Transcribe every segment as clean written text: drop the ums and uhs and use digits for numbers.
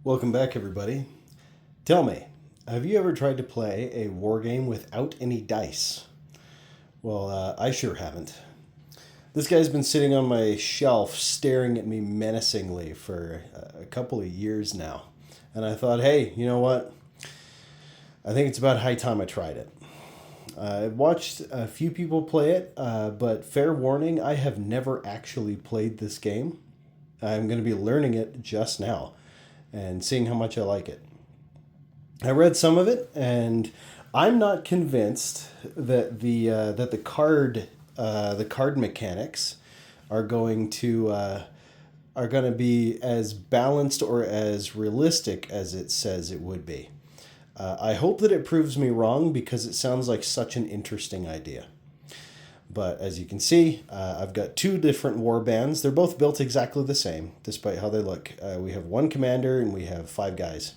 Welcome back, everybody. Tell me, have you ever tried to play a war game without any dice? Well, I sure haven't. This guy's been sitting on my shelf staring at me menacingly for a couple of years now. And I thought, hey, you know what? I think it's about high time I tried it. I've watched a few people play it, but fair warning, I have never actually played this game. I'm going to be learning it just now and seeing how much I like it. I read some of it, and I'm not convinced that the card mechanics are going to be as balanced or as realistic as it says it would be. I hope that it proves me wrong because it sounds like such an interesting idea. But as you can see, I've got two different war bands. They're both built exactly the same, despite how they look. We have one commander and we have 5 guys.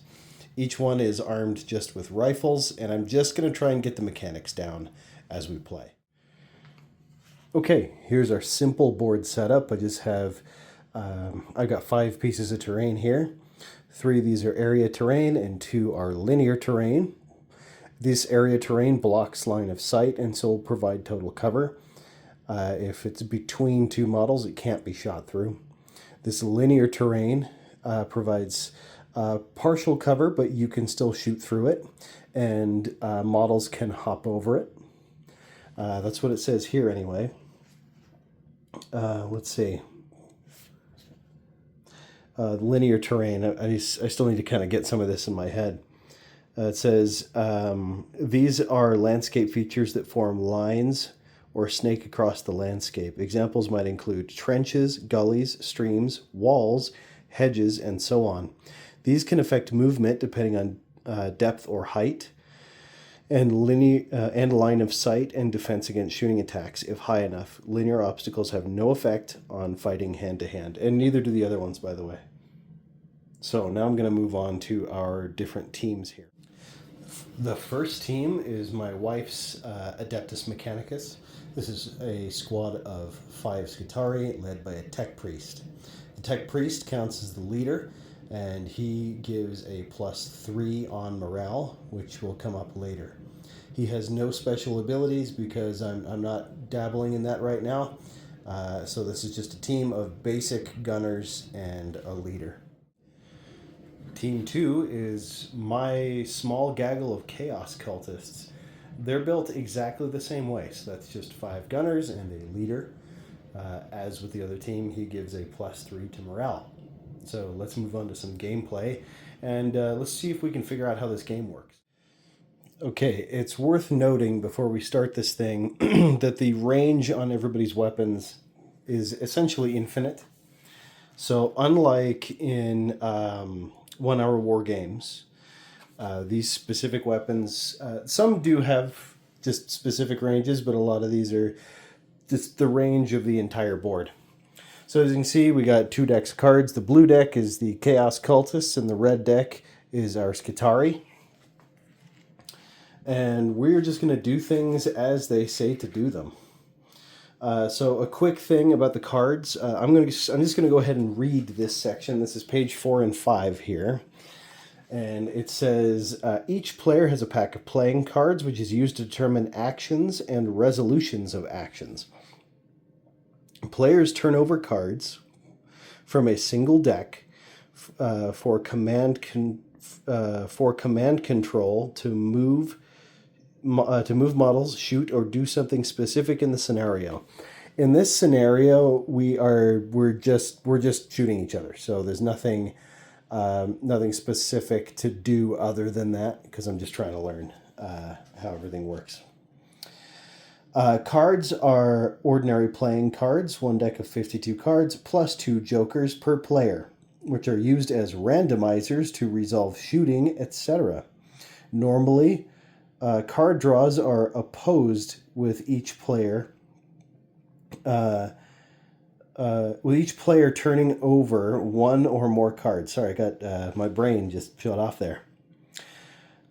Each one is armed just with rifles, and I'm just going to try and get the mechanics down as we play. Okay, here's our simple board setup. I've got 5 pieces of terrain here. 3 of these are area terrain and 2 are linear terrain. This area terrain blocks line of sight and so will provide total cover. If it's between 2 models, it can't be shot through. This linear terrain provides partial cover, but you can still shoot through it, and models can hop over it. That's what it says here anyway. Let's see. Linear terrain, I still need to kind of get some of this in my head. It says, these are landscape features that form lines or snake across the landscape. Examples might include trenches, gullies, streams, walls, hedges, and so on. These can affect movement depending on depth or height, and line of sight and defense against shooting attacks if high enough. Linear obstacles have no effect on fighting hand-to-hand, and neither do the other ones, by the way. So now I'm going to move on to our different teams here. The first team is my wife's Adeptus Mechanicus. This is a squad of 5 Skitarii led by a tech priest. The tech priest counts as the leader, and he gives a +3 on morale, which will come up later. He has no special abilities because I'm not dabbling in that right now. So this is just a team of basic gunners and a leader. Team 2 is my small gaggle of chaos cultists. They're built exactly the same way, so that's just 5 gunners and a leader. As with the other team, he gives a +3 to morale. So let's move on to some gameplay, and let's see if we can figure out how this game works. Okay, it's worth noting before we start this thing that the range on everybody's weapons is essentially infinite. So unlike in 1 Hour Wargames, these specific weapons, some do have just specific ranges, but a lot of these are just the range of the entire board. So as you can see, we got 2 decks of cards. The blue deck is the Chaos Cultists, and the red deck is our Skitarii. And we're just going to do things as they say to do them. So a quick thing about the cards. I'm just going to go ahead and read this section. This is page 4 and 5 here. And it says, each player has a pack of playing cards, which is used to determine actions and resolutions of actions. Players turn over cards from a single deck for command control to move models, shoot, or do something specific in the scenario. In this scenario, we're just shooting each other. So there's nothing specific to do other than that, because I'm just trying to learn how everything works. Cards are ordinary playing cards, 1 deck of 52 cards, plus 2 jokers per player, which are used as randomizers to resolve shooting, etc. Normally, card draws are opposed with each player turning over 1 or more cards. Sorry, I got my brain just shut off there.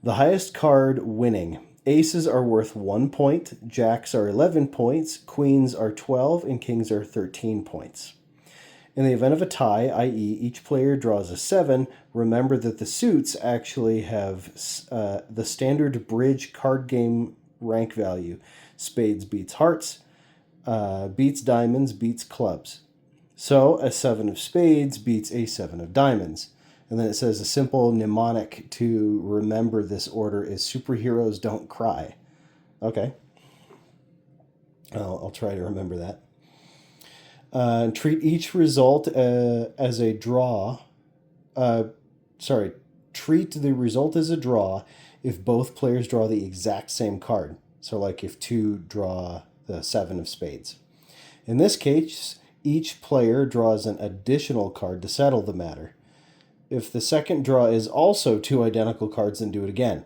The highest card winning. Aces are worth 1 point, jacks are 11 points, queens are 12, and kings are 13 points. In the event of a tie, i.e. each player draws a 7, remember that the suits actually have the standard bridge card game rank value. Spades beats hearts, beats diamonds, beats clubs. So a 7 of spades beats a 7 of diamonds. And then it says a simple mnemonic to remember this order is superheroes don't cry. Okay. I'll try to remember that. Treat each result as a draw. Treat the result as a draw if both players draw the exact same card. So like if two draw the 7 of spades. In this case, each player draws an additional card to settle the matter. If the second draw is also 2 identical cards, then do it again.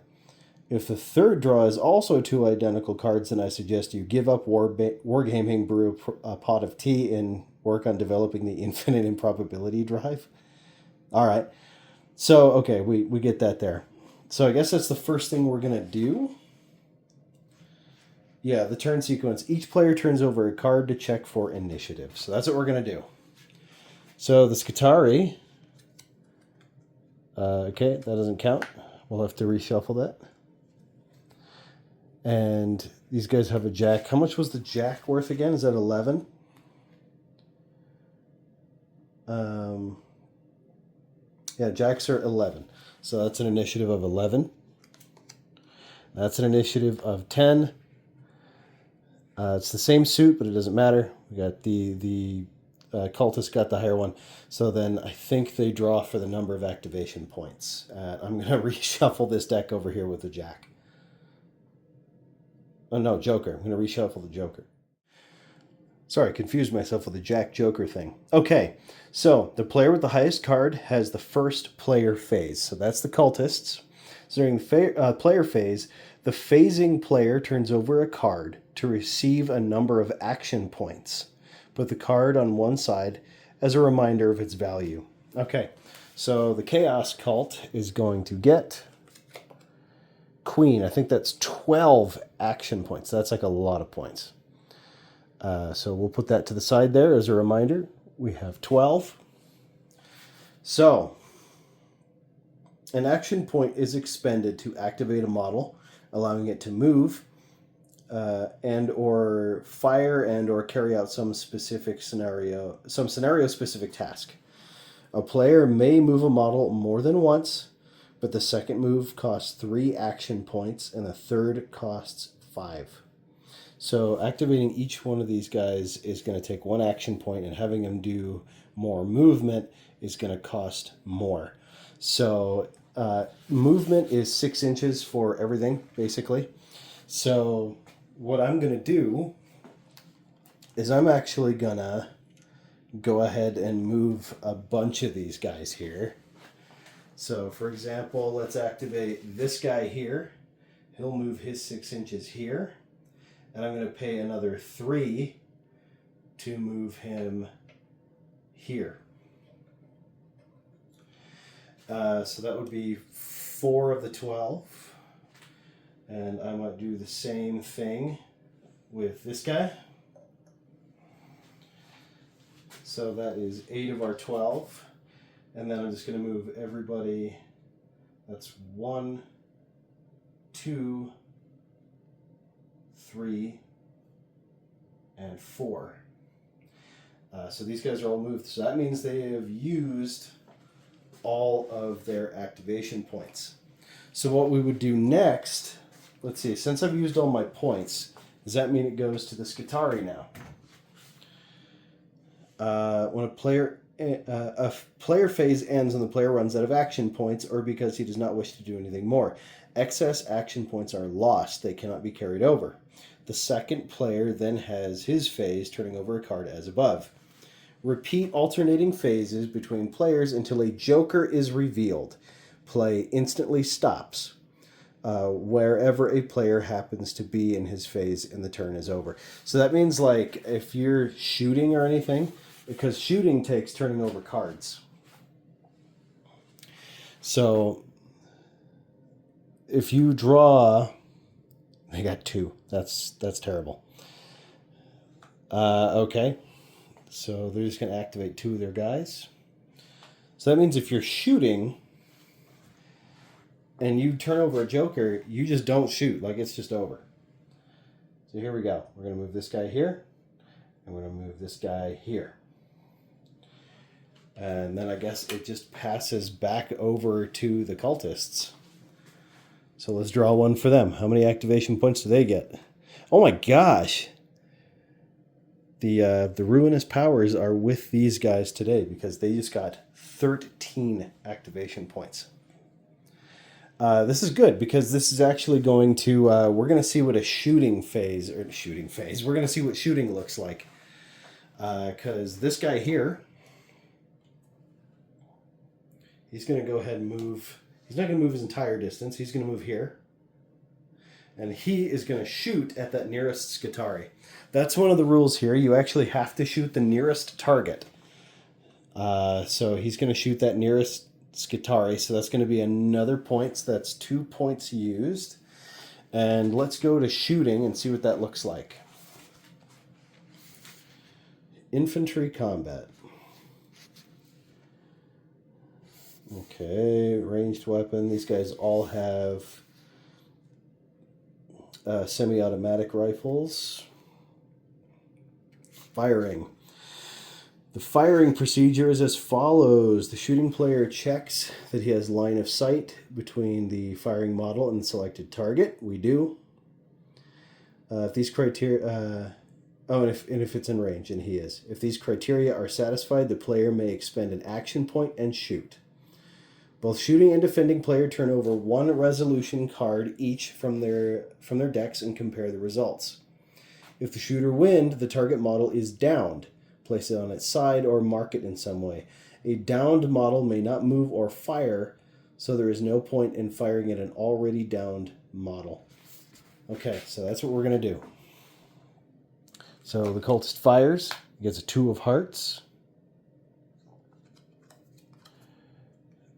If the third draw is also 2 identical cards, then I suggest you give up wargaming, brew a pot of tea, and work on developing the infinite improbability drive. All right. So, okay, we get that there. So I guess that's the first thing we're going to do. Yeah, the turn sequence. Each player turns over a card to check for initiative. So that's what we're going to do. So the Skitarii. Okay, that doesn't count. We'll have to reshuffle that. And these guys have a jack. How much was the jack worth again? Is that 11? Yeah, jacks are 11. So that's an initiative of 11. That's an initiative of 10. It's the same suit, but it doesn't matter. We got the cultist got the higher one. So then I think they draw for the number of activation points. I'm going to reshuffle this deck over here with the jack. Oh, no, Joker. I'm going to reshuffle the Joker. Sorry, I confused myself with the Jack-Joker thing. Okay, so the player with the highest card has the first player phase. So that's the cultists. So during the player phase, the phasing player turns over a card to receive a number of action points. Put the card on one side as a reminder of its value. Okay, so the Chaos Cult is going to get Queen. I think that's 12 action points. That's like a lot of points. So we'll put that to the side there as a reminder. We have 12. So an action point is expended to activate a model, allowing it to move and or fire and or carry out some scenario-specific task. A player may move a model more than once, but the second move costs 3 action points and the third costs 5. So activating each one of these guys is going to take 1 action point, and having them do more movement is going to cost more. So movement is 6 inches for everything, basically. So what I'm going to do is I'm actually going to go ahead and move a bunch of these guys here. So for example, let's activate this guy here. He'll move his 6 inches here. And I'm going to pay another 3 to move him here. So that would be 4 of the 12. And I might do the same thing with this guy. So that is 8 of our 12. And then I'm just going to move everybody. That's 1, 2, 3, and 4. So these guys are all moved. So that means they have used all of their activation points. So what we would do next, let's see, since I've used all my points, does that mean it goes to the Skitarii now? When a player phase ends and the player runs out of action points or because he does not wish to do anything more, excess action points are lost. They cannot be carried over. The second player then has his phase, turning over a card as above. Repeat alternating phases between players until a joker is revealed. Play instantly stops wherever a player happens to be in his phase and the turn is over. So that means, like, if you're shooting or anything, because shooting takes turning over cards. So if you draw, they got 2. That's terrible. Okay. So they're just going to activate 2 of their guys. So that means if you're shooting and you turn over a joker, you just don't shoot. Like, it's just over. So here we go. We're going to move this guy here. And we're going to move this guy here. And then I guess it just passes back over to the cultists. So let's draw one for them. How many activation points do they get? Oh my gosh! The ruinous powers are with these guys today because they just got 13 activation points. This is good because this is actually going to, we're going to see what a shooting phase, we're going to see what shooting looks like. Because this guy here, he's going to go ahead and move. He's not going to move his entire distance. He's going to move here. And he is going to shoot at that nearest Skitarii. That's one of the rules here. You actually have to shoot the nearest target. So he's going to shoot that nearest Skitarii. So that's going to be another point. So that's 2 points used. And let's go to shooting and see what that looks like. Infantry combat. Okay, ranged weapon. These guys all have semi-automatic rifles. Firing. The firing procedure is as follows. The shooting player checks that he has line of sight between the firing model and the selected target. We do. If these criteria... and if it's in range, and he is. If these criteria are satisfied, the player may expend an action point and shoot. Both shooting and defending player turn over 1 resolution card each from their decks and compare the results. If the shooter wins, the target model is downed. Place it on its side or mark it in some way. A downed model may not move or fire, so there is no point in firing at an already downed model. Okay, so that's what we're going to do. So the cultist fires, gets a 2 of hearts.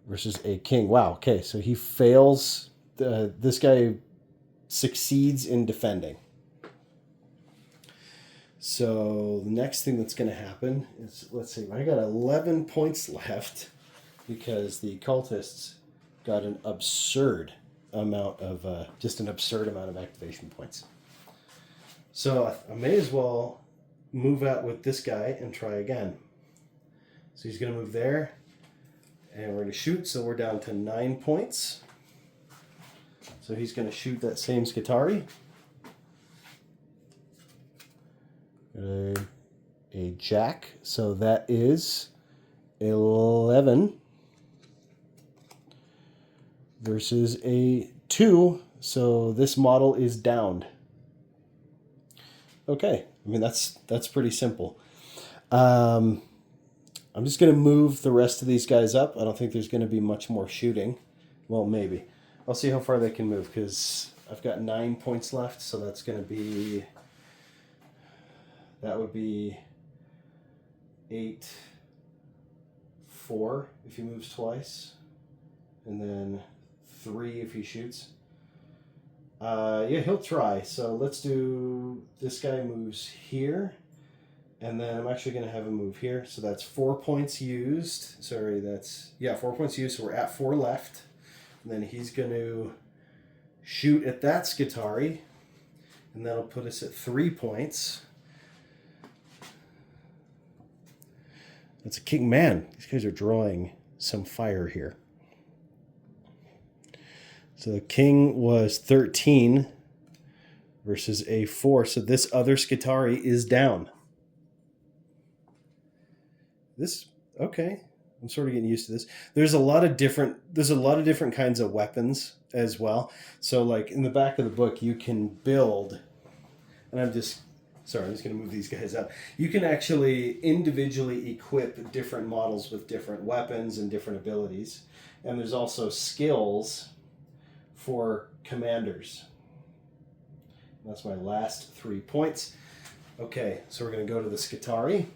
Versus a king. Wow, okay, so he fails. This guy succeeds in defending. So the next thing that's going to happen is, let's see, I got 11 points left because the cultists got an absurd amount of, activation points. So I may as well move out with this guy and try again. So he's going to move there. And we're going to shoot, so we're down to 9 points. So he's going to shoot that same Skitarii. A jack, so that is 11 versus a 2, so this model is downed. Okay, I mean that's pretty simple. I'm just going to move the rest of these guys up. I don't think there's going to be much more shooting. Well, maybe. I'll see how far they can move because I've got 9 points left, so that's going to be... That would be 8, 4 if he moves twice, and then 3 if he shoots. Yeah, he'll try. So let's do... This guy moves here. And then I'm actually going to have him move here. So that's 4 points used. Sorry, that's... Yeah, 4 points used. So we're at 4 left. And then he's going to shoot at that Skitarii. And that'll put us at 3 points. That's a king. Man, these guys are drawing some fire here. So the king was 13 versus a 4. So this other Skitarii is down. This, okay, I'm sort of getting used to this. There's a lot of different kinds of weapons as well. So like in the back of the book, you can build, and I'm just going to move these guys up. You can actually individually equip different models with different weapons and different abilities. And there's also skills for commanders. And that's my last 3 points. Okay, so we're going to go to the Skitarii.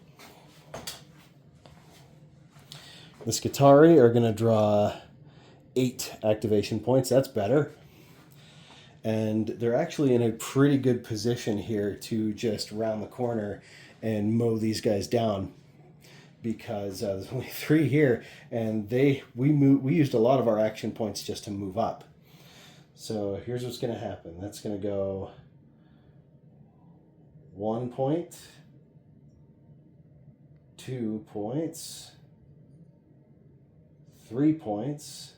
The Skitarii are going to draw 8 activation points. That's better. And they're actually in a pretty good position here to just round the corner and mow these guys down, because there's only 3 here, and we used a lot of our action points just to move up. So here's what's going to happen. That's going to go 1 point, 2 points, 3 points,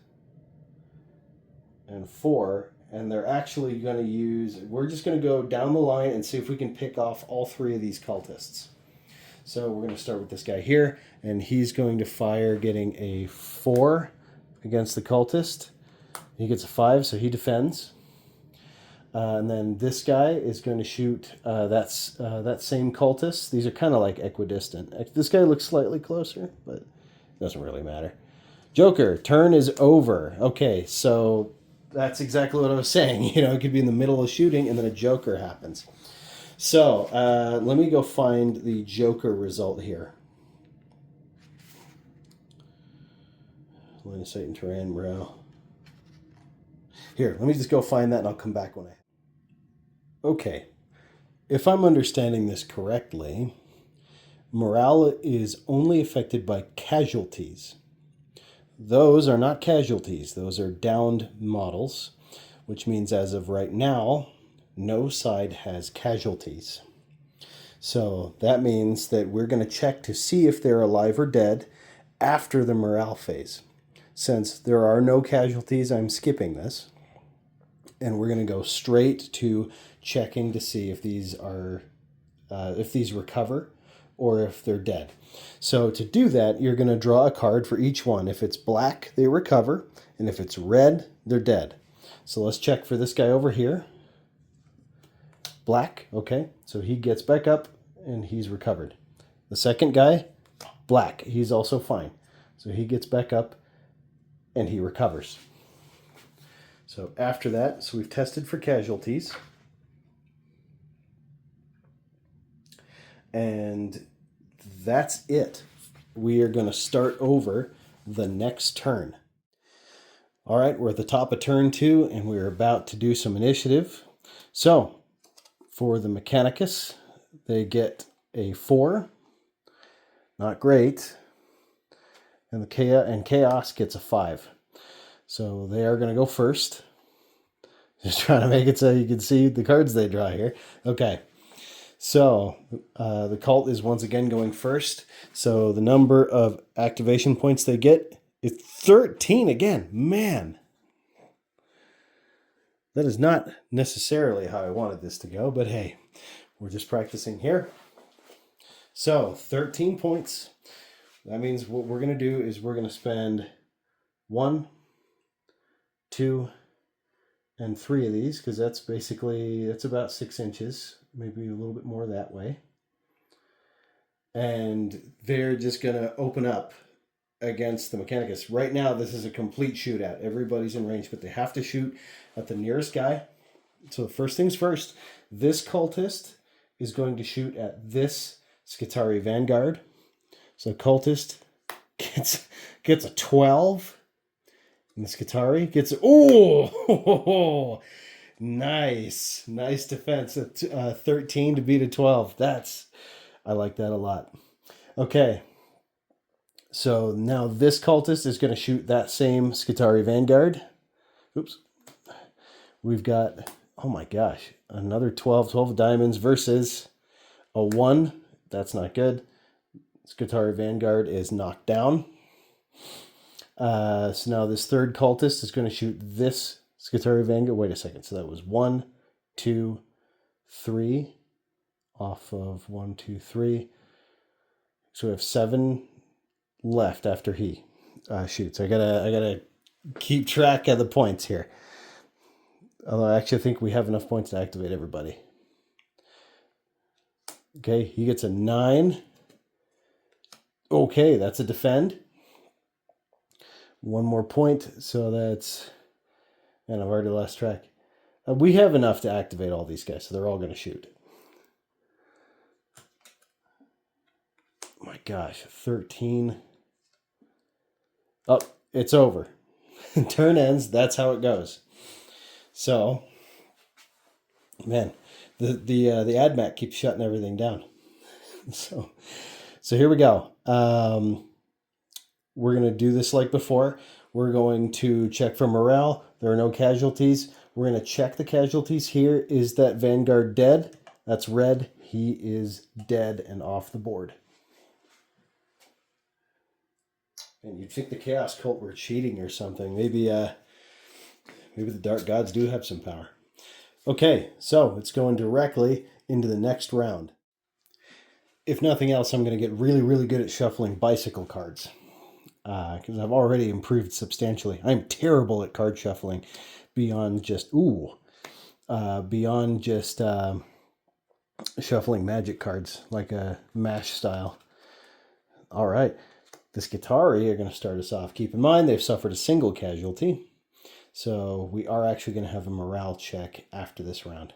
and 4. And they're actually going to use, we're just going to go down the line and see if we can pick off all 3 of these cultists. So we're going to start with this guy here, and he's going to fire, getting a 4 against the cultist. He gets a 5, so he defends. And then this guy is going to shoot that same cultist. These are kind of like equidistant. This guy looks slightly closer, but it doesn't really matter. Joker, turn is over. Okay, so that's exactly what I was saying. You know, it could be in the middle of shooting, and then a Joker happens. So let me go find the Joker result here. Line of sight and terrain, morale. Here, let me just go find that, and I'll come back when I... Okay, if I'm understanding this correctly, morale is only affected by casualties. Those are not casualties. Those are downed models, which means as of right now, no side has casualties. So that means that we're going to check to see if they're alive or dead after the morale phase. Since there are no casualties, I'm skipping this. And we're going to go straight to checking to see if these are, if these recover or if they're dead. So to do that, you're going to draw a card for each one. If it's black, they recover. And if it's red, they're dead. So let's check for this guy over here. Black, okay. So he gets back up and he's recovered. The second guy, black. He's also fine. So he gets back up and he recovers. So after that, so we've tested for casualties. And that's it. We are going to start over the next turn. All right, we're at the top of turn 2, and we're about to do some initiative. So for the Mechanicus, they get a 4. Not great. And the Chaos gets a 5. So they are going to go first. Just trying to make it so you can see the cards they draw here. Okay. So the cult is once again going first. So the number of activation points they get is 13 again. Man. That is not necessarily how I wanted this to go, but hey, we're just practicing here. So 13 points. That means what we're going to do is we're going to spend 1, 2, and 3 of these, because that's about 6 inches, maybe a little bit more that way. And they're just going to open up against the Mechanicus. Right now, this is a complete shootout. Everybody's in range, but they have to shoot at the nearest guy. So first things first, this cultist is going to shoot at this Skitarii Vanguard. So cultist gets a 12. And the Skitarii gets... Oh! Nice. Nice defense. 13 to beat a 12. I like that a lot. Okay. So now this cultist is going to shoot that same Skitarii Vanguard. Oops. We've got, oh my gosh, another 12 diamonds versus a 1. That's not good. Skitarii Vanguard is knocked down. So now this third cultist is going to shoot this Skitarii Vanguard. Wait a second. So that was 1, 2, 3. Off of 1, 2, 3. So we have 7 left after he shoots. I gotta keep track of the points here. Although I actually think we have enough points to activate everybody. Okay, he gets a 9. Okay, that's a defend. 1 more point, so that's... And I've already lost track. We have enough to activate all these guys, so they're all going to shoot. My gosh, 13. Oh, it's over. Turn ends, that's how it goes. So, man, the AdMac keeps shutting everything down. So here we go. We're going to do this like before. We're going to check for morale. There are no casualties. We're going to check the casualties here. Is that Vanguard dead? That's red. He is dead and off the board. And you'd think the Chaos Cult were cheating or something. Maybe the Dark Gods do have some power. Okay, so it's going directly into the next round. If nothing else, I'm going to get really, really good at shuffling bicycle cards. Because I've already improved substantially. I'm terrible at card shuffling beyond just shuffling magic cards like a MASH style. All right, the Skitarii are going to start us off. Keep in mind they've suffered a single casualty, so we are actually going to have a morale check after this round.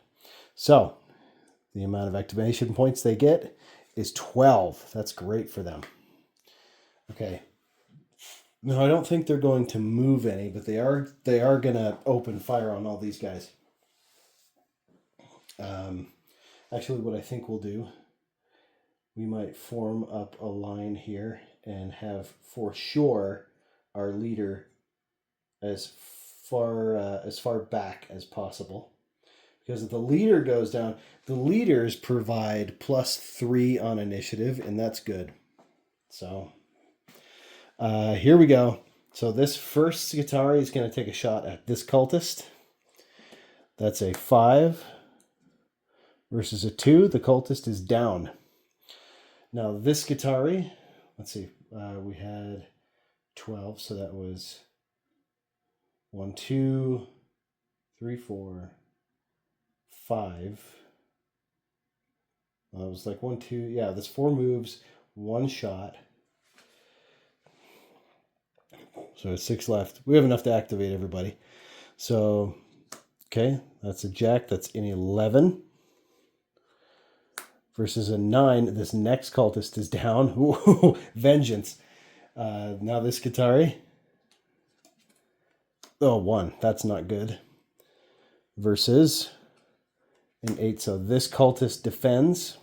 So the amount of activation points they get is 12. That's great for them. Okay. No, I don't think they're going to move any, but they are going to open fire on all these guys. Actually, what I think we'll do, we might form up a line here and have for sure our leader as far back as possible. Because if the leader goes down, the leaders provide +3 on initiative, and that's good. So here we go. So this first Skitarii is going to take a shot at this cultist. That's a 5 versus a 2. The cultist is down. Now this Skitarii, let's see, we had 12, so that was 1, 2, 3, 4, 5. It was like 1, 2, yeah, that's 4 moves, 1 shot. So it's 6 left. We have enough to activate everybody. So, okay, that's a jack. That's an 11 versus a 9. This next cultist is down. Ooh, vengeance. Now this Skitarii. Oh, 1. That's not good. Versus an 8. So this cultist defends.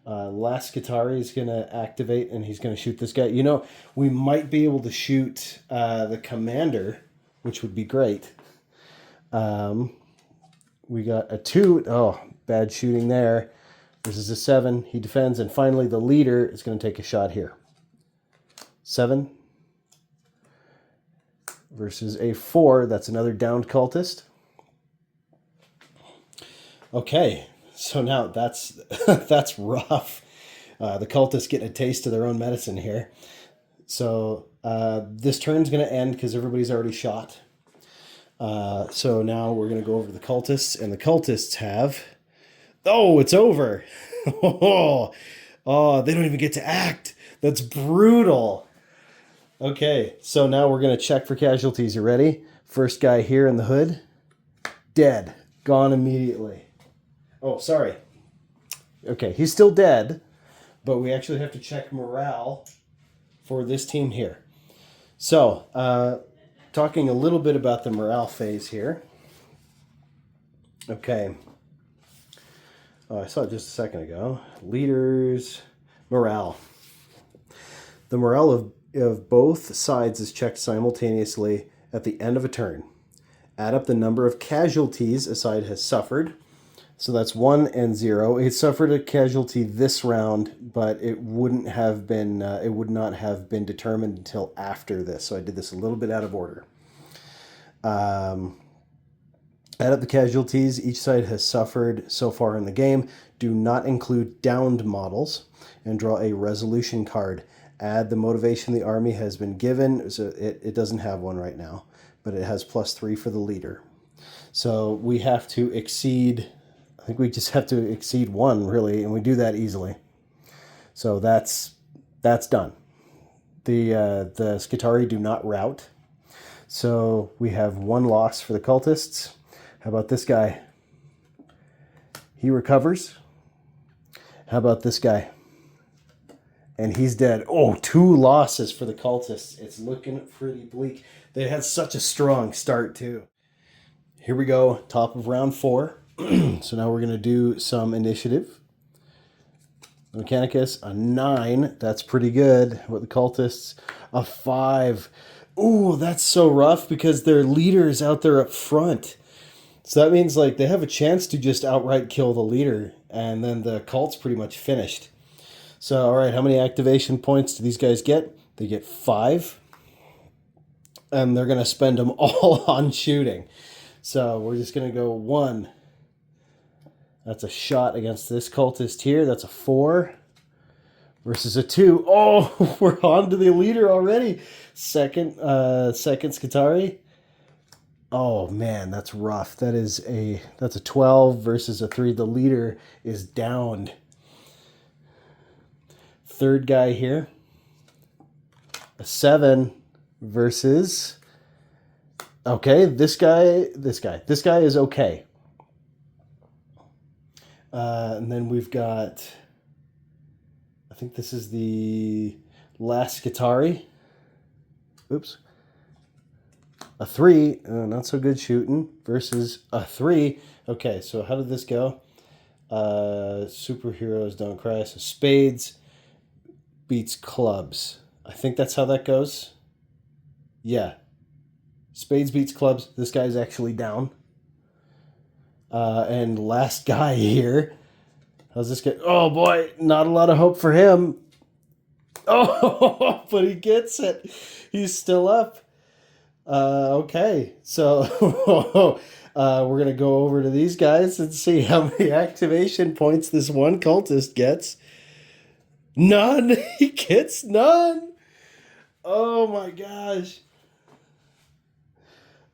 Last Skitarii is going to activate, and he's going to shoot this guy. You know, we might be able to shoot the commander, which would be great. We got a 2. Oh, bad shooting there. This is a 7. He defends, and finally the leader is going to take a shot here. 7 versus a 4. That's another downed cultist. Okay. So now that's that's rough. The cultists getting a taste of their own medicine here. So this turn's going to end because everybody's already shot. So now we're going to go over to the cultists, and the cultists have... Oh, it's over. Oh, they don't even get to act. That's brutal. Okay, so now we're going to check for casualties. You ready? First guy here in the hood. Dead. Gone immediately. Oh, sorry. Okay, he's still dead, but we actually have to check morale for this team here. So, talking a little bit about the morale phase here. Okay. Oh, I saw it just a second ago. Leaders, morale. The morale of both sides is checked simultaneously at the end of a turn. Add up the number of casualties a side has suffered. So that's 1 and 0. It suffered a casualty this round, but it wouldn't have been. It would not have been determined until after this. So I did this a little bit out of order. Add up the casualties each side has suffered so far in the game. Do not include downed models, and draw a resolution card. Add the motivation the army has been given. So it doesn't have one right now, but it has +3 for the leader. So we have to exceed. I think we just have to exceed 1, really, and we do that easily. So that's done. The Skitarii do not rout. So we have 1 loss for the cultists. How about this guy? He recovers. How about this guy? And he's dead. Oh, 2 losses for the cultists. It's looking pretty bleak. They had such a strong start, too. Here we go, top of round 4. So now we're going to do some initiative. The Mechanicus, a 9. That's pretty good. With the Cultists, a 5. Ooh, that's so rough because their leader is out there up front. So that means like they have a chance to just outright kill the leader, and then the cult's pretty much finished. So, all right, how many activation points do these guys get? They get 5. And they're going to spend them all on shooting. So we're just going to go 1. That's a shot against this cultist here. That's a 4 versus a 2. Oh, we're on to the leader already. Second Skitarii. Oh man, that's rough. That's a 12 versus a 3. The leader is downed. Third guy here. A 7 versus, okay, this guy is okay. And then we've got, I think this is the last Skitarii. Oops. A 3, not so good shooting, versus a 3. Okay, so how did this go? Superheroes don't cry. So spades beats clubs. I think that's how that goes. Yeah. Spades beats clubs. This guy's actually down. And last guy here. How's this guy? Oh boy, not a lot of hope for him. Oh, but he gets it. He's still up. Okay, so we're going to go over to these guys and see how many activation points this one cultist gets. None. He gets none. Oh my gosh.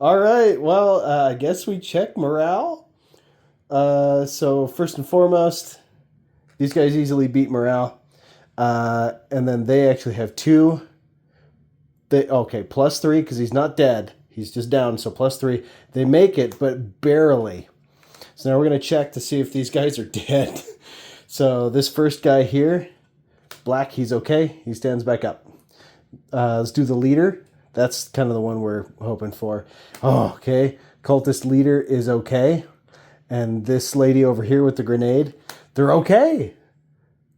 All right, well, I guess we check morale. So first and foremost, these guys easily beat morale. And then they actually have 2. Okay, +3 because he's not dead. He's just down, so +3. They make it, but barely. So now we're going to check to see if these guys are dead. So this first guy here, black, he's okay. He stands back up. Let's do the leader. That's kind of the one we're hoping for. Oh, okay. Cultist leader is okay. And this lady over here with the grenade, they're okay.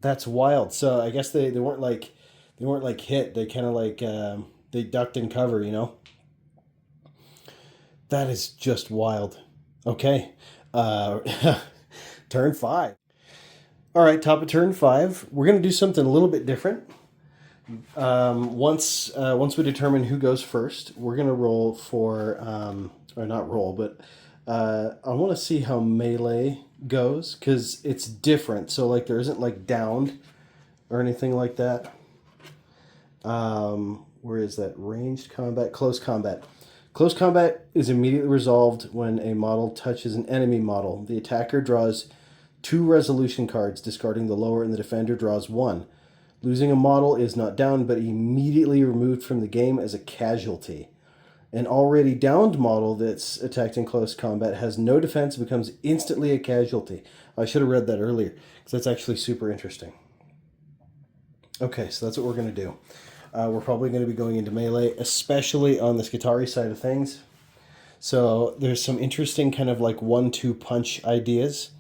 That's wild. So I guess they weren't like hit. They kind of like they ducked in cover, you know. That is just wild. Okay. Turn 5. All right, top of turn 5. We're going to do something a little bit different. Once we determine who goes first, we're going to roll for, or not roll, but I want to see how melee goes because it's different. So like there isn't like downed or anything like that. Where is that? Ranged combat, close combat. Close combat is immediately resolved when a model touches an enemy model. The attacker draws 2 resolution cards, discarding the lower, and the defender draws 1. Losing a model is not down, but immediately removed from the game as a casualty. An already downed model that's attacked in close combat has no defense and becomes instantly a casualty. I should have read that earlier, because that's actually super interesting. Okay, so that's what we're going to do. We're probably going to be going into melee, especially on the Skitarii side of things. So there's some interesting kind of like 1-2 punch ideas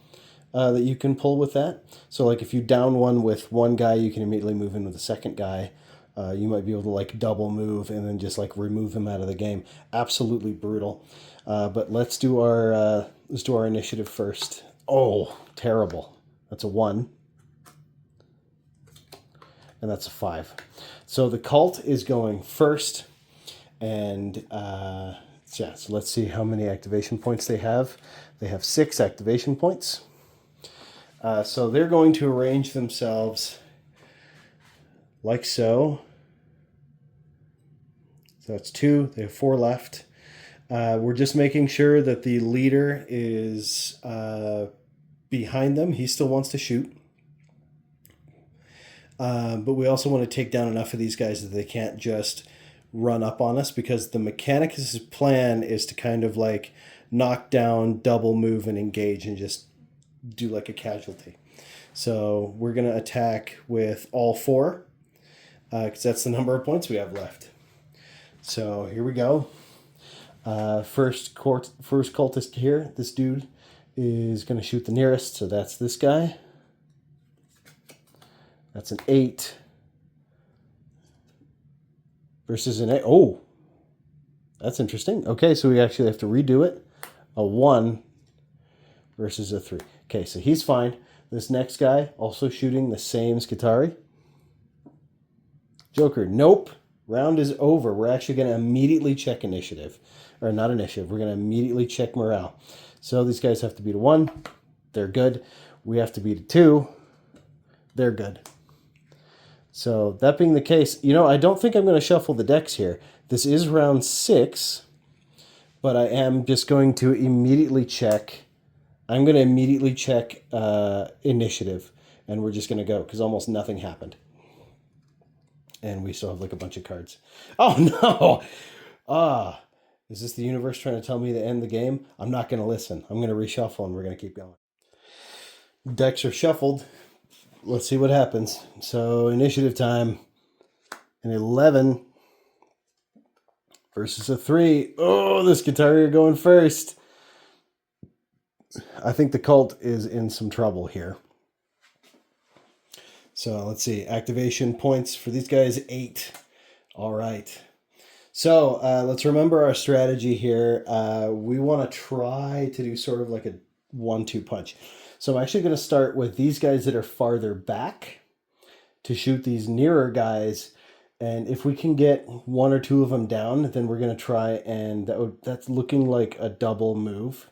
that you can pull with that. So like if you down one with one guy, you can immediately move in with the second guy. You might be able to like double move and then just like remove him out of the game. Absolutely brutal. But let's do our initiative first. Oh, terrible. That's a 1. And that's a 5. So the cult is going first. And yeah, so let's see how many activation points they have. They have 6 activation points. So they're going to arrange themselves like so. So that's 2. They have 4 left. We're just making sure that the leader is behind them. He still wants to shoot. But we also want to take down enough of these guys that they can't just run up on us, because the Mechanicus' plan is to kind of like knock down, double move, and engage and just do like a casualty. So we're going to attack with all 4 because that's the number of points we have left. So here we go. First cultist here. This dude is going to shoot the nearest, so that's this guy. That's an 8 versus an 8. Oh, that's interesting. Okay, so we actually have to redo it. A 1 versus a 3. Okay, so he's fine. This next guy also shooting the same Skitarii. Joker, nope. Round is over. We're actually going to immediately check initiative. Or not initiative. We're going to immediately check morale. So these guys have to beat a 1. They're good. We have to beat a 2. They're good. So that being the case, you know, I don't think I'm going to shuffle the decks here. This is round 6. But I am just going to immediately check. I'm going to immediately check initiative. And we're just going to go because almost nothing happened. And we still have like a bunch of cards. Oh, no. Is this the universe trying to tell me to end the game? I'm not going to listen. I'm going to reshuffle and we're going to keep going. Decks are shuffled. Let's see what happens. So initiative time. An 11 versus a 3. Oh, the Skitarii are going first. I think the cult is in some trouble here. So let's see. Activation points for these guys, 8. All right. So let's remember our strategy here. We want to try to do sort of like a 1-2 punch. So I'm actually going to start with these guys that are farther back to shoot these nearer guys. And if we can get 1 or 2 of them down, then we're going to try, and that's looking like a double move.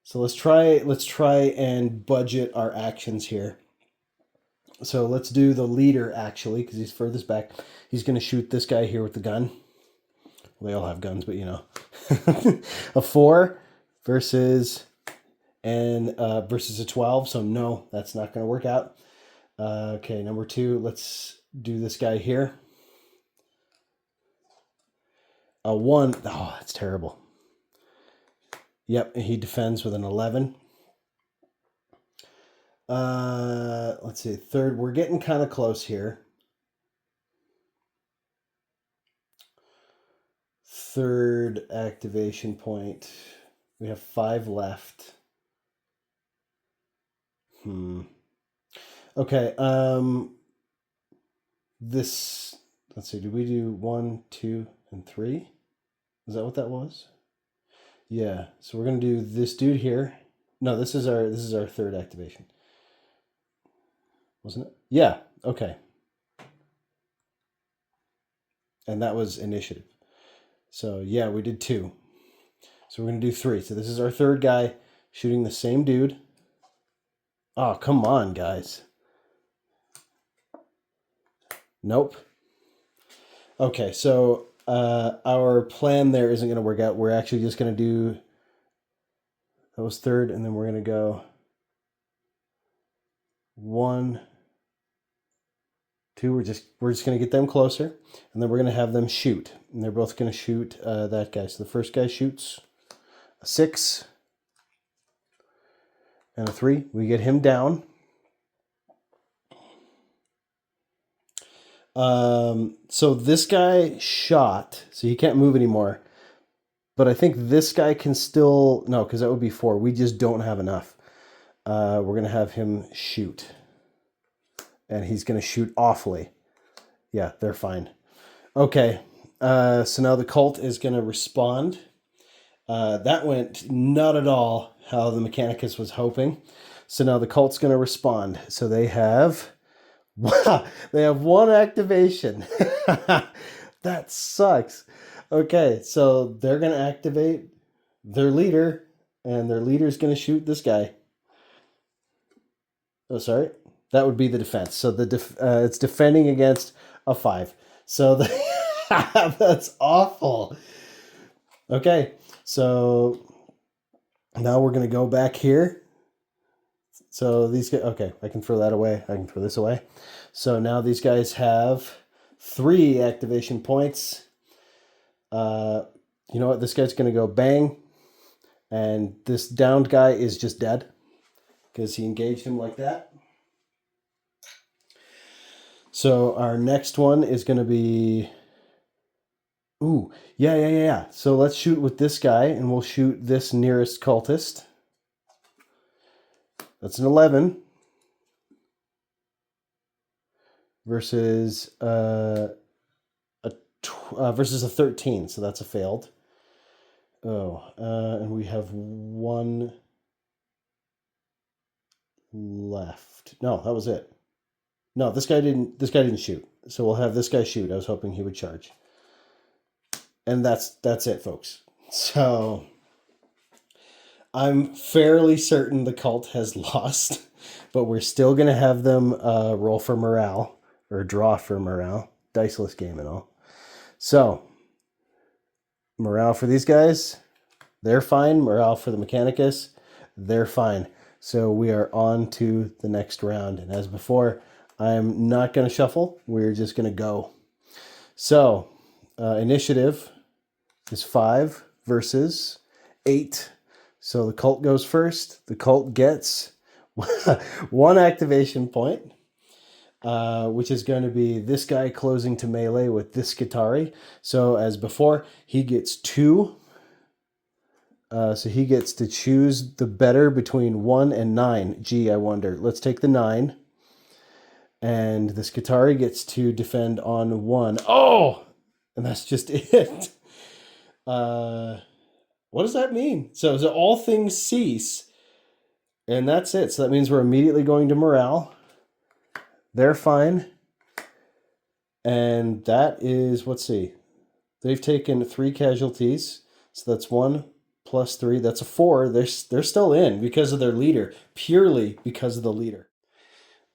So let's try and budget our actions here. So let's do the leader, actually, because he's furthest back. He's going to shoot this guy here with the gun. Well, they all have guns, but you know. A 4 versus a 12. So no, that's not going to work out. Okay, number 2. Let's do this guy here. A 1. Oh, that's terrible. Yep, he defends with an 11. Let's see, 3rd. We're getting kind of close here. 3rd activation point. We have 5 left. Okay, let's see, did we do 1, 2, and 3? Is that what that was? Yeah, so we're going to do this dude here. No, this is our 3rd activation. Wasn't it? Yeah, okay. And that was initiative. So yeah, we did 2. So we're going to do 3. So this is our 3rd guy shooting the same dude. Oh, come on, guys. Nope. Okay, so our plan there isn't going to work out. We're actually just going to do... That was 3rd, and then we're going to go 1, 2. We're just going to get them closer, and then we're going to have them shoot. And they're both going to shoot that guy. So the first guy shoots a 6 and a 3. We get him down. So this guy shot, so he can't move anymore. But I think this guy can still... No, because that would be 4. We just don't have enough. We're going to have him shoot. And he's going to shoot awfully. Yeah, they're fine. Okay, so now the cult is going to respond. That went not at all how the Mechanicus was hoping. So now the cult's going to respond. So they have... Wow, they have 1 activation. That sucks. Okay, so they're going to activate their leader, and their leader's going to shoot this guy. Oh, sorry. That would be the defense. So it's defending against a 5. So that's awful. Okay, so now we're going to go back here. So these guys, okay, I can throw that away. I can throw this away. So now these guys have 3 activation points. You know what? This guy's going to go bang. And this downed guy is just dead because he engaged him like that. So our next one is going to be... Ooh, yeah. So let's shoot with this guy, and we'll shoot this nearest cultist. That's an 11. versus versus a 13, so that's a failed. Oh, and we have one left. No, that was it. No, this guy didn't shoot. So we'll have this guy shoot. I was hoping he would charge. And that's it, folks. So I'm fairly certain the cult has lost, but we're still going to have them roll for morale, or draw for morale. Diceless game and all. So, morale for these guys, they're fine. Morale for the Mechanicus, they're fine. So we are on to the next round. And as before, I'm not going to shuffle. We're just going to go. So, initiative is 5 versus 8. So the cult goes first. The cult gets 1 activation point, which is going to be this guy closing to melee with this Skitarii. So as before, he gets 2. So he gets to choose the better between 1 and 9. Gee, I wonder. Let's take the 9. And the Skitarii gets to defend on 1. Oh! And that's just it. What does that mean? So all things cease. And that's it. So that means we're immediately going to morale. They're fine. And that is, let's see. They've taken 3 casualties. So that's 1 plus 3. That's a 4. They're still in because of their leader. Purely because of the leader.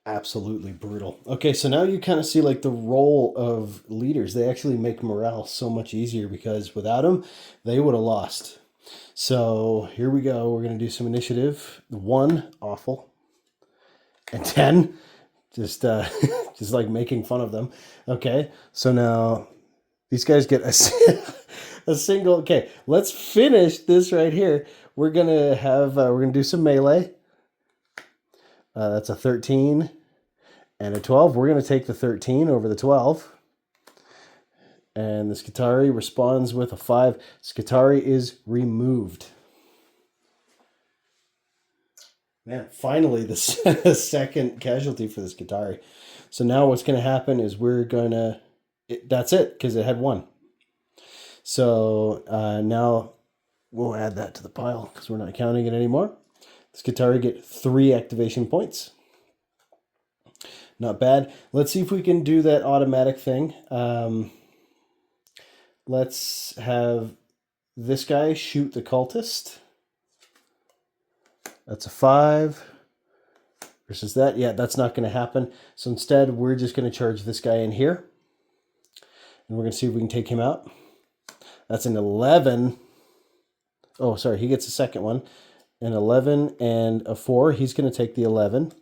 Absolutely brutal. Okay, so now you kind of see like the role of leaders. They actually make morale so much easier because without them, they would have lost. So here we go. We're going to do some initiative. 1, awful. And 10, just like making fun of them. Okay, so now these guys get a single. Okay, let's finish this right here. We're going to do some melee. That's a 13 and a 12. We're going to take the 13 over the 12. And the Skitarii responds with a 5. Skitarii is removed. Man, finally the second casualty for the Skitarii. So now what's going to happen is we're going to... That's it, because it had 1. So now we'll add that to the pile because we're not counting it anymore. The Skitarii get 3 activation points. Not bad. Let's see if we can do that automatic thing. Let's have this guy shoot the cultist. That's a 5 versus that. Yeah, that's not going to happen. So instead, we're just going to charge this guy in here. And we're going to see if we can take him out. That's an 11. Oh, sorry, he gets a second one. An 11 and a 4. He's going to take the 11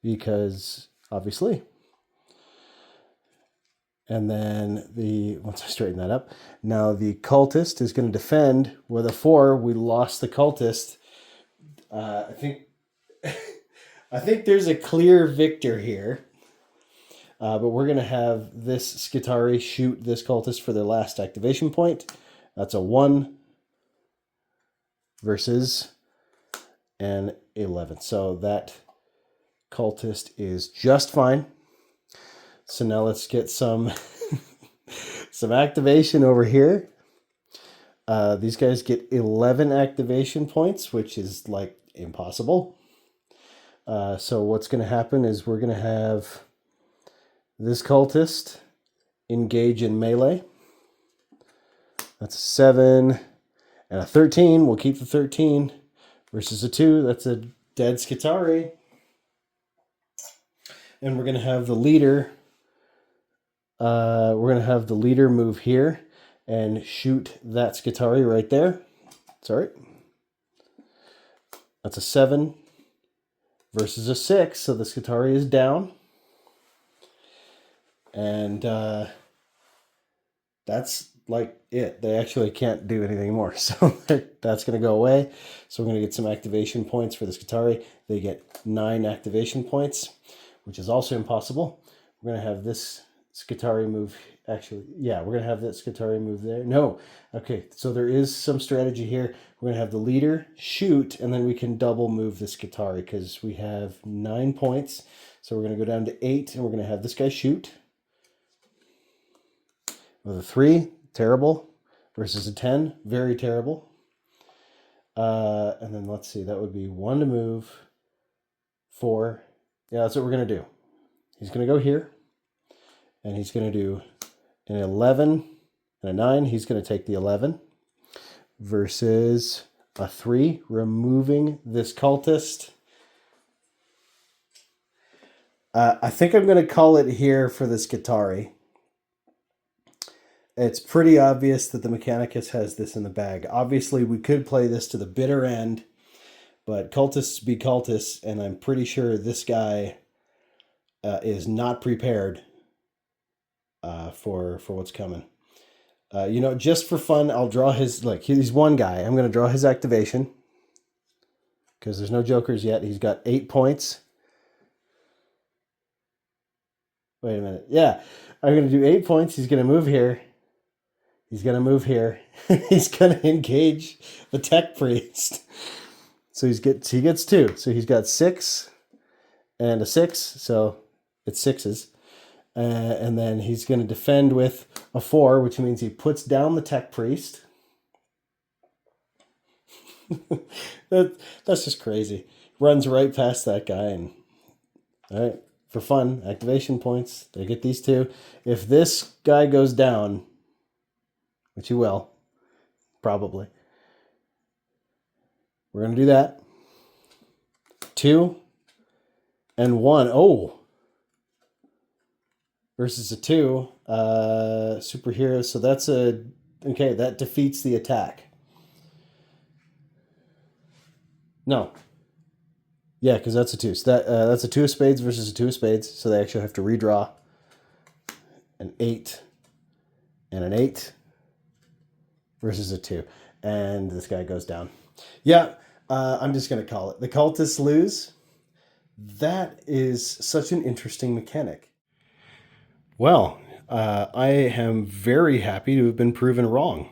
because, obviously. And then once I straighten that up, now the cultist is going to defend with a 4. We lost the cultist. I think there's a clear victor here. But we're going to have this Skitarii shoot this cultist for their last activation point. That's a 1 versus an 11. So that cultist is just fine. So now let's get some activation over here. These guys get 11 activation points, which is like impossible. So what's going to happen is we're going to have this cultist engage in melee. That's a 7 and a 13. We'll keep the 13 versus a 2. That's a dead Skitarii. And we're going to have the leader. Move here and shoot that Skitarii right there. Sorry. That's a 7 versus a 6. So the Skitarii is down. And that's like it. They actually can't do anything more. So that's going to go away. So we're going to get some activation points for the Skitarii. They get 9 activation points, which is also impossible. We're going to have this Skitarii move. Actually, yeah, we're going to have that Skitarii move there. No. Okay, so there is some strategy here. We're going to have the leader shoot, and then we can double move the Skitarii because we have 9 points. So we're going to go down to 8, and we're going to have this guy shoot. With a 3, terrible. Versus a 10, very terrible. And then let's see, that would be 1 to move, 4. Yeah, that's what we're going to do. He's going to go here, and he's going to do an 11 and a 9. He's going to take the 11 versus a 3, removing this cultist. I think I'm going to call it here for the Skitarii. It's pretty obvious that the Mechanicus has this in the bag. Obviously, we could play this to the bitter end, but cultists be cultists, and I'm pretty sure this guy is not prepared for what's coming. You know, just for fun, I'll draw his, like, he's one guy. I'm going to draw his activation because there's no jokers yet. He's got 8 points. Wait a minute. Yeah, I'm going to do 8 points. He's going to move here. He's going to move here. He's going to engage the tech priest. So he gets 2. So he's got 6 and a 6. So it's 6s. And then he's going to defend with a 4, which means he puts down the tech priest. That's just crazy. Runs right past that guy. And all right, for fun, activation points. They get these 2. If this guy goes down, which he will, probably, we're going to do that. 2 and 1. Oh! Versus a 2. Superhero. So that's a... Okay, that defeats the attack. No. Yeah, because that's a 2. So that's a 2 of spades versus a 2 of spades. So they actually have to redraw an 8 and an 8 versus a 2. And this guy goes down. Yeah, I'm just going to call it. The cultists lose. That is such an interesting mechanic. Well, I am very happy to have been proven wrong.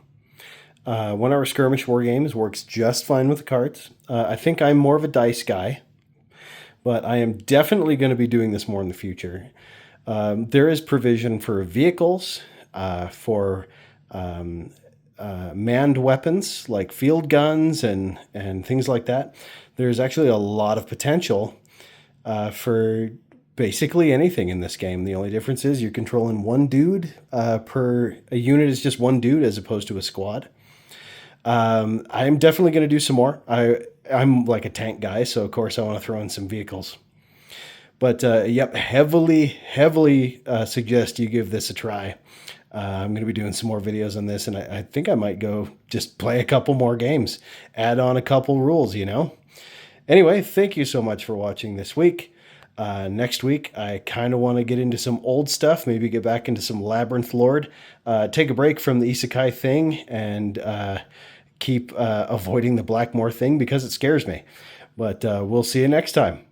1 Hour Skirmish Wargames works just fine with the cards. I think I'm more of a dice guy, but I am definitely going to be doing this more in the future. There is provision for vehicles, for manned weapons like field guns and things like that. There's actually a lot of potential for basically anything in this game. The only difference is you're controlling one dude per a unit is just one dude as opposed to a squad. I'm definitely going to do some more. I'm like a tank guy, so of course I want to throw in some vehicles. But yep, heavily suggest you give this a try. I'm going to be doing some more videos on this, and I think I might go just play a couple more games, add on a couple rules, you know. Anyway, thank you so much for watching this week. Next week, I kind of want to get into some old stuff, maybe get back into some Labyrinth Lord, take a break from the Isekai thing, and keep avoiding the Blackmore thing because it scares me. But we'll see you next time.